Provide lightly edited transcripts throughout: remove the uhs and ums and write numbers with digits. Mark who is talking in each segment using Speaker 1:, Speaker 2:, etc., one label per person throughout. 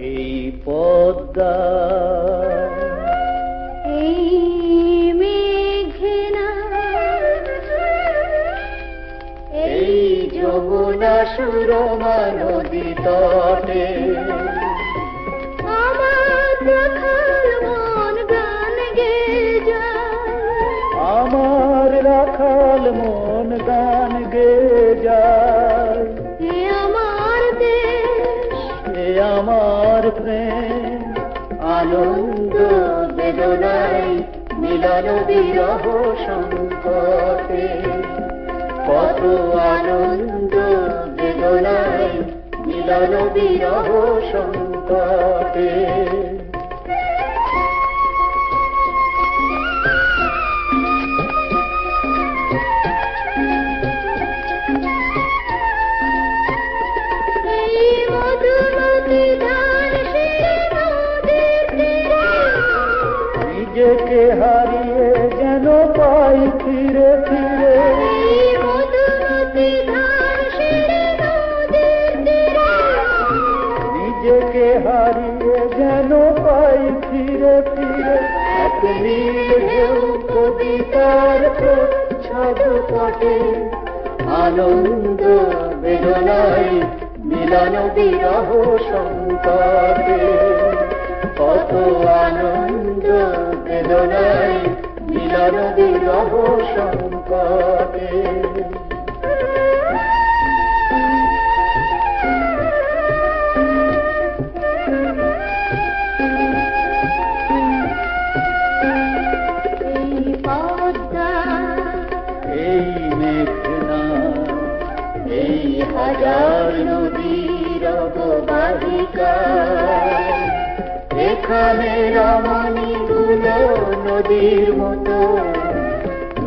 Speaker 1: এই পদ্মা
Speaker 2: এই মেঘনা
Speaker 1: এই যমুনা সুরমা নদী তটে
Speaker 2: আমার রাখাল মন গান গেয়ে যায়,
Speaker 1: আমার রাখাল মন গান গেয়ে যায়।
Speaker 2: এ আমার দেশ,
Speaker 1: এ আমার প্রেম, আনন্দ বেদনায় মিলন বিরহ সংকটে। কত আনন্দ বেদনায় মিলন বিরহ সংকটে।
Speaker 2: এই মধুমতি ধান সেরে নদীর তীরে,
Speaker 1: নিজেকে হারিয়ে যেন পাই ফিরে ফিরে।
Speaker 2: এই মধুমতি ধান সেরে নদীর তীরে,
Speaker 1: নিজেকে হারিয়ে যেন পাই ফিরে ফিরে। এক নীল ঢেউ কবিতার প্রচ্ছদ পটে, আনন্দ বেদনায় মিলন বিরহ সংকটে। কত আনন্দ বেদনায় মিলন বিরহ সংকটে।
Speaker 2: এই পদ্মা
Speaker 1: এই মেঘনা এই হাজার নদীর অববাহিকা, এখানে রমণীগুলো নদীর মতো,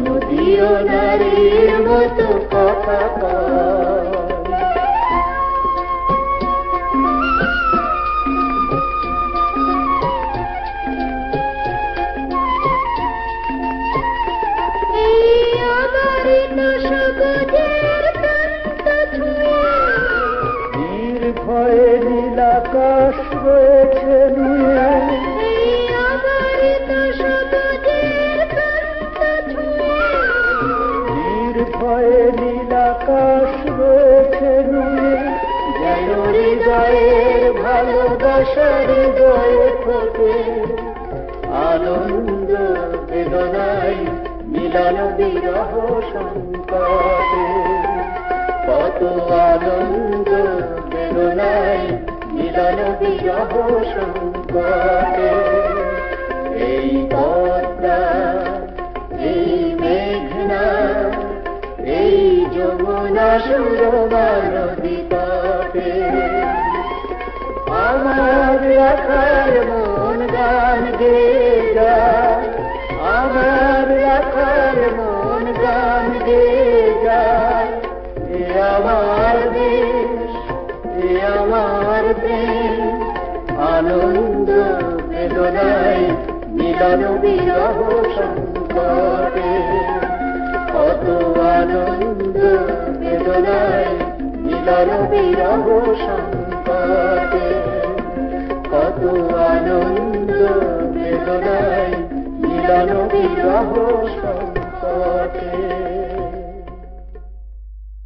Speaker 1: নদীও নারীর মতো কথা কয়।
Speaker 2: এই অবারিত সবুজের প্রান্ত ছুঁয়ে,
Speaker 1: নির্ভয়ে নীলাকাশ রয়েছে নুয়ে।
Speaker 2: এই অবারিত সবুজের প্রান্ত ছুঁয়ে,
Speaker 1: নির্ভয়ে নীলাকাশ রয়েছে নুয়ে। যেন হৃদয়ের ভালোবাসা হৃদয়ে ফোটে, আনন্দ বেদনায় মিলন বিরহ সংকটে। কত আনন্দ বেদনায় মিলন বিরহ সংকটে। এই পদ্মা এই মেঘনা এই যমুনা সুরমা নদী তটে, আমার রাখাল মন গান গেয়ে যায়। আমার রাখাল মন গান গেয়ে যায়। এ আমার দেশ, এ আমার প্রেম, আনন্দ বেদনায় মিলন বিরহ সংকটে। কত আনন্দ বেদনায় মিলন বিরহ সংকটে। কত আনন্দ বেদনায় মিলন বিরহ সংকটে।